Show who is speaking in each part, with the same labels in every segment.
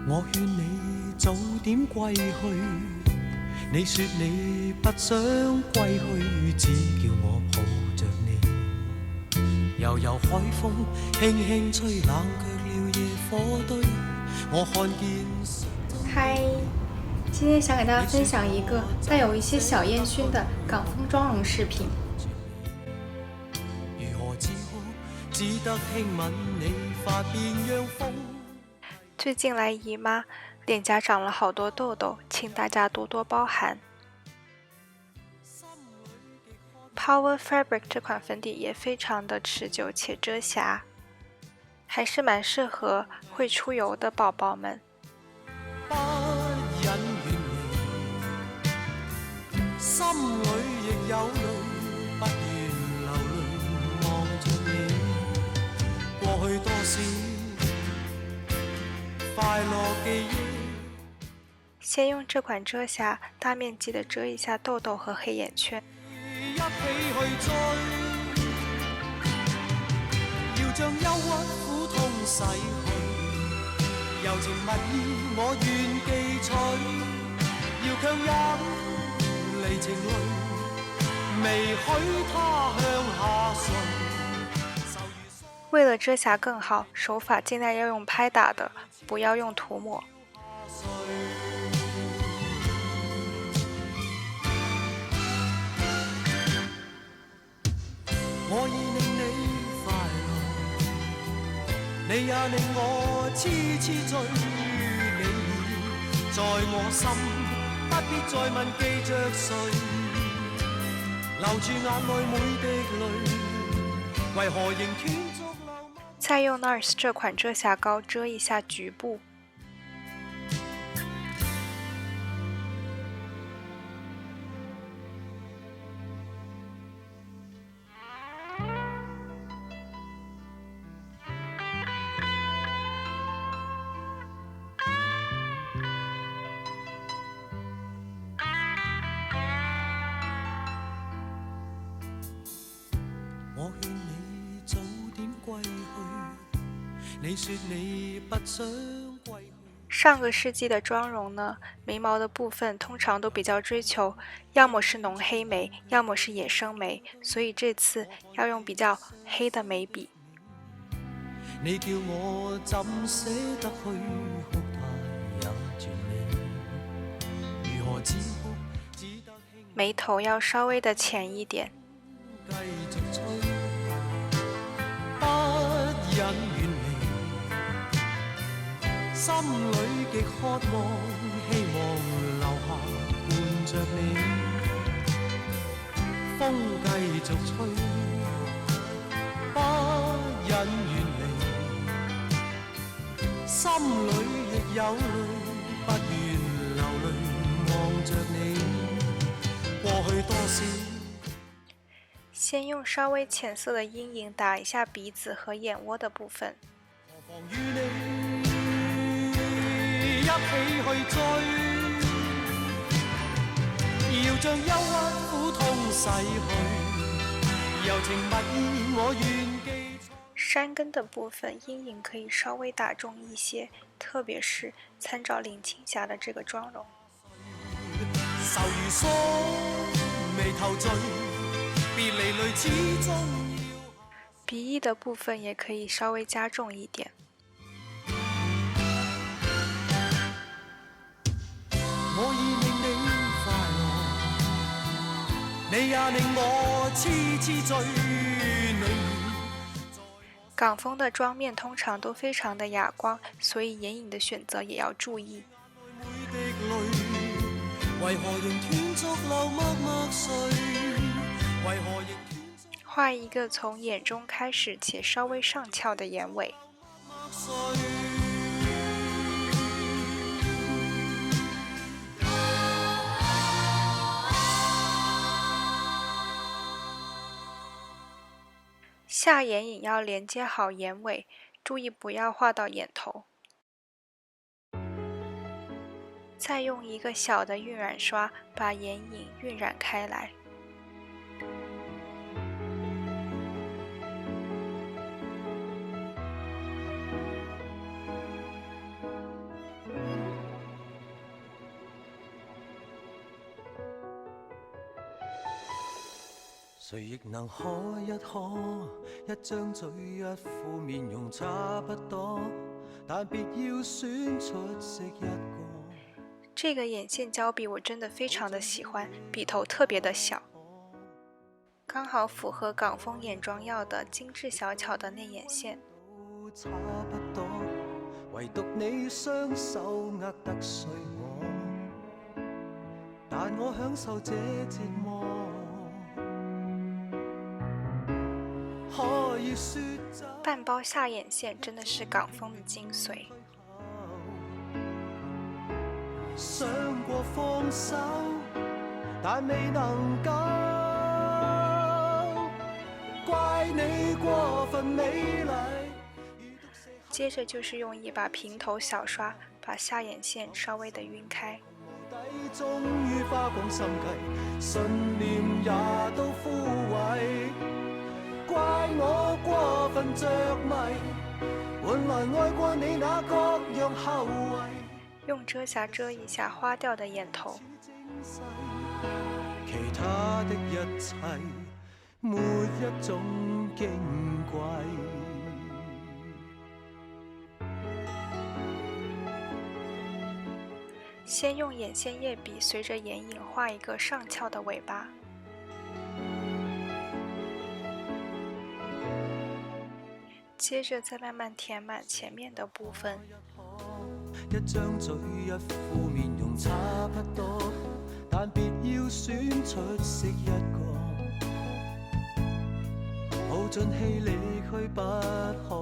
Speaker 1: 我劝你早点归去，你说你不想归去，只叫我抱着你。悠悠海风轻轻吹，冷却了野火堆。我看见。
Speaker 2: 嗨，今天想给大家分享一个带有一些小烟熏的港风妆容视频。最近来姨妈，脸颊长了好多痘痘，请大家多多包涵。Power Fabric 这款粉底液非常的持久且遮瑕，还是蛮适合会出油的宝宝们。心里亦有泪，不愿流泪望着你。过去多少快乐记忆。先用这款遮瑕大面积的遮一下痘痘和黑眼圈。一起去追，要将忧郁苦痛洗去，柔情蜜意我愿记取，要强忍。情泪未许他向下垂。为了遮瑕更好，手法尽量要用拍打的，不要用涂抹。我已令你快乐，你也令我痴痴醉，你已在我心。不必再问記着誰，留住眼內每滴淚，為何仍斷續流？再用 NARS 這款遮瑕膏遮一下局部。我勸你早點歸去，你說你不想歸去。上個世紀的妝容呢，眉毛的部分通常都比較追求，要麼是濃黑眉，要麼是野生眉，所以這次要用比較黑的眉筆。你叫我怎捨得去哭態也絕美，如何止哭只得眉頭要稍微的淺一點。繼續吹，不忍遠離，心裏極渴望，希望留下伴着你。風繼續吹，不忍遠離，心裏亦有淚，不願流淚望着你。過去多少。先用稍微淺色的陰影打一下鼻子和眼窩的部分。山根的部分阴影可以稍微打重一些，特别是参照林青霞的这个妆容。鼻翼的部分也可以稍微加重一点。我已令你快樂，你也令我痴痴醉。港風的妝面通常都非常的啞光，所以眼影的選擇也要注意。畫一個從眼中開始且稍微上翹的眼尾。下眼影要连接好眼尾，注意不要画到眼头。再用一个小的晕染刷把眼影晕染开来。
Speaker 1: 誰亦能可一可，一張嘴一副面容差不多，但別要選出色一個。
Speaker 2: 這個眼線膠筆我真的非常的喜歡，筆頭特別的小，剛好符合港風眼妝要的精緻小巧的內眼線。
Speaker 1: 差不多，唯獨你雙手握得碎我，但我享受這折磨。可以說
Speaker 2: 半包下眼線真的是港風的精髓。
Speaker 1: 想過放手，但未能夠，怪你過分美麗。
Speaker 2: 接着就是用一把平頭小刷把下眼線稍微的暈開。
Speaker 1: 終於花光心計，信念也都枯萎，怪我過分着迷，換來愛過你那各樣後遺。
Speaker 2: 用遮瑕遮一下花掉的眼頭。
Speaker 1: 其他的一切沒一種矜貴。
Speaker 2: 先用眼線葉筆隨着眼影畫一個上翹的尾巴，接着再慢慢填滿前面的部分。
Speaker 1: 一張嘴一副面容差不多，但別要選出色一個，耗盡氣力去不可，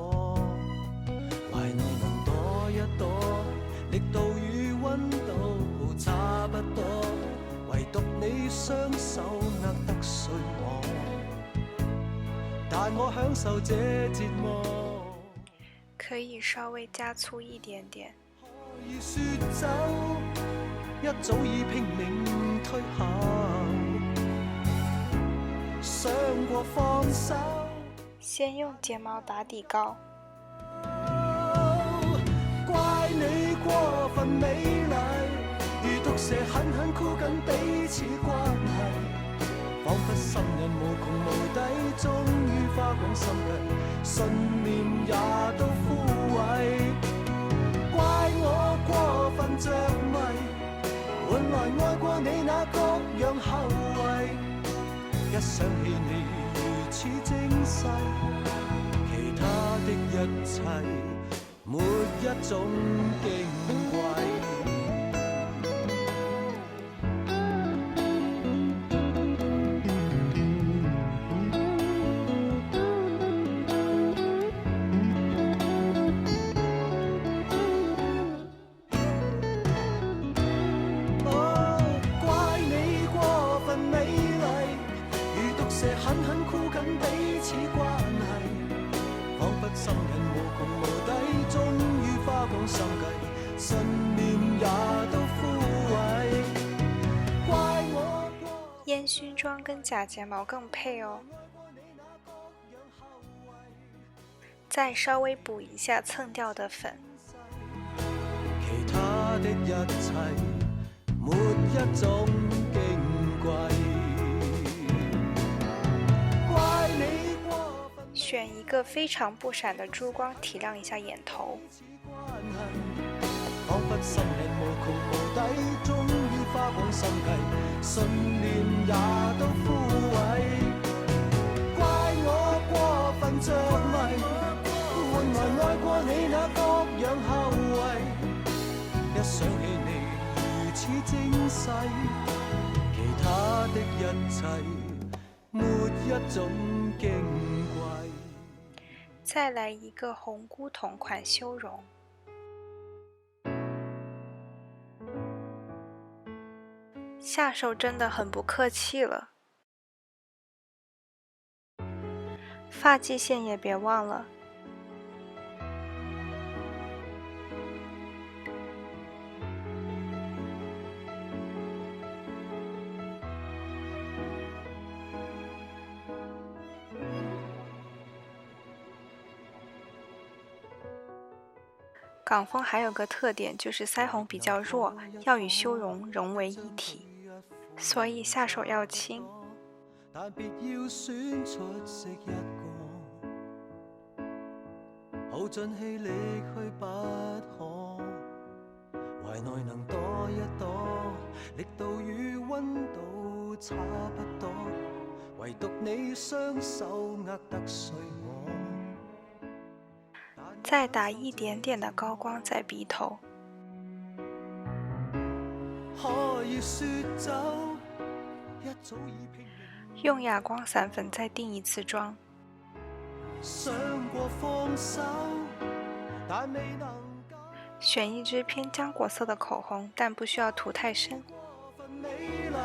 Speaker 1: 懷內能躲一躲，力度與溫度差不多，唯獨你雙手握得碎我，但我享受這折磨。
Speaker 2: 可以稍微加粗一點點。
Speaker 1: 可以說走，一早已拼命推後，想過放手。
Speaker 2: 先用睫毛打底膏。
Speaker 1: 怪你過分美麗，如毒蛇狠狠箍緊彼此關係，彷彿心人無窮無底，終於花光心計，信念也都枯萎。怪我過分着迷，換來愛過你那各樣後遺。一想起你如此精細，其他的一切沒一種矜貴。狠狠箍緊彼此關係，彷彿心人無窮無底，終於花光心計，信念也都枯萎。怪我
Speaker 2: 煙燻妝跟假睫毛更配哦。再稍微補一下蹭掉的粉。
Speaker 1: 其他的一切沒一種矜貴。
Speaker 2: 選一個非常不閃的珠光提亮一下眼頭。
Speaker 1: 彷彿心人無窮無底，終於花光心計，信念也都枯萎。怪我過分着迷，換來愛過你那各樣後遺。一想起你如此精細，其他的一切沒一種矜貴。
Speaker 2: 再來一個紅菇同款修容。下手真的很不客氣了。髮際線也別忘了。港風還有個特點，就是腮紅比較弱，要與修容融為一體，所以下手要輕。
Speaker 1: 但別要選出色一個，耗盡氣力去不可，懷內能躲一躲，力度與溫度差不多，唯獨你雙手握得碎我。
Speaker 2: 再打一點點的高光在鼻頭，
Speaker 1: 可以說走，一早已拼命，
Speaker 2: 用哑光散粉再定一次妝，
Speaker 1: 想過放手，但未能夠
Speaker 2: 選一支偏漿果色的口紅，但不需要塗太深。
Speaker 1: 過分美麗，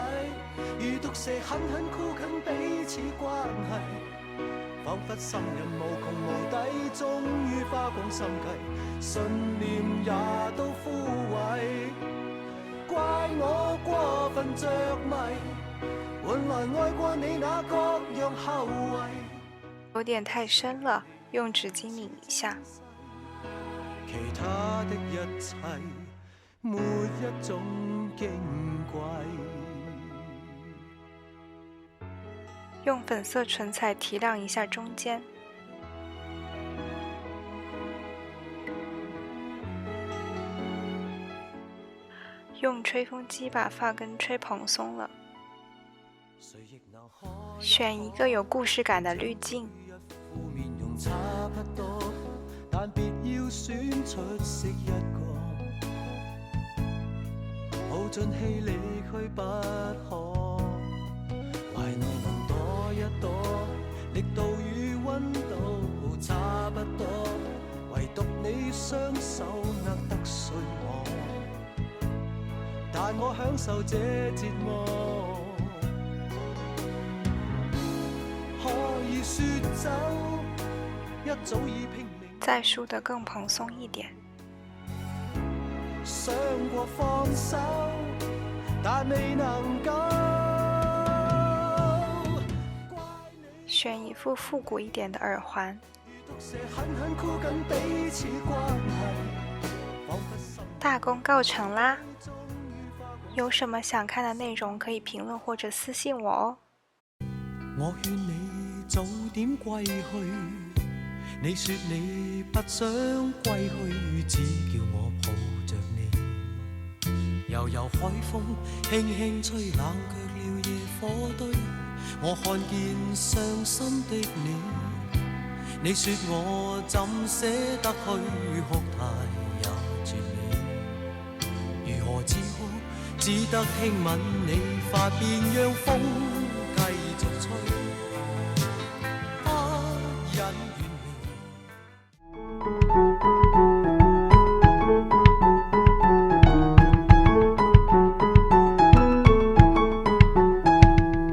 Speaker 1: 如毒蛇狠狠箍緊彼此關係，彷彿心癮無窮無底，終於花光心計，信念也都枯萎，怪我過分着迷，換來愛過你那各樣後遺。
Speaker 2: 有點太深了，用紙巾抿一下。
Speaker 1: 其他的一切沒一種矜貴，
Speaker 2: 用粉色唇彩提亮一下中間，用吹風機把髮根吹蓬鬆了。選一個有故事感的濾鏡，
Speaker 1: 但別要選出色一個，耗盡氣力去不可，懷內能躲一躲，力度與溫度差不多，唯獨你雙手握得碎我，但我享受這折磨，可以說走，一早已拼命。
Speaker 2: 再梳得更蓬鬆一點，
Speaker 1: 想過放手，但未能夠。
Speaker 2: 選一副復古一點的耳環，大功告成啦！有什麼想看的內容可以評論或者私信我哦。
Speaker 1: 我勸你早點歸去，你說你不想歸去，只叫我抱着你。悠悠海風輕輕吹，冷卻了野火堆。我看見傷心的你，你說我怎捨得去，哭態也絕美。如何止哭，只得輕吻你髮邊，讓風繼續吹。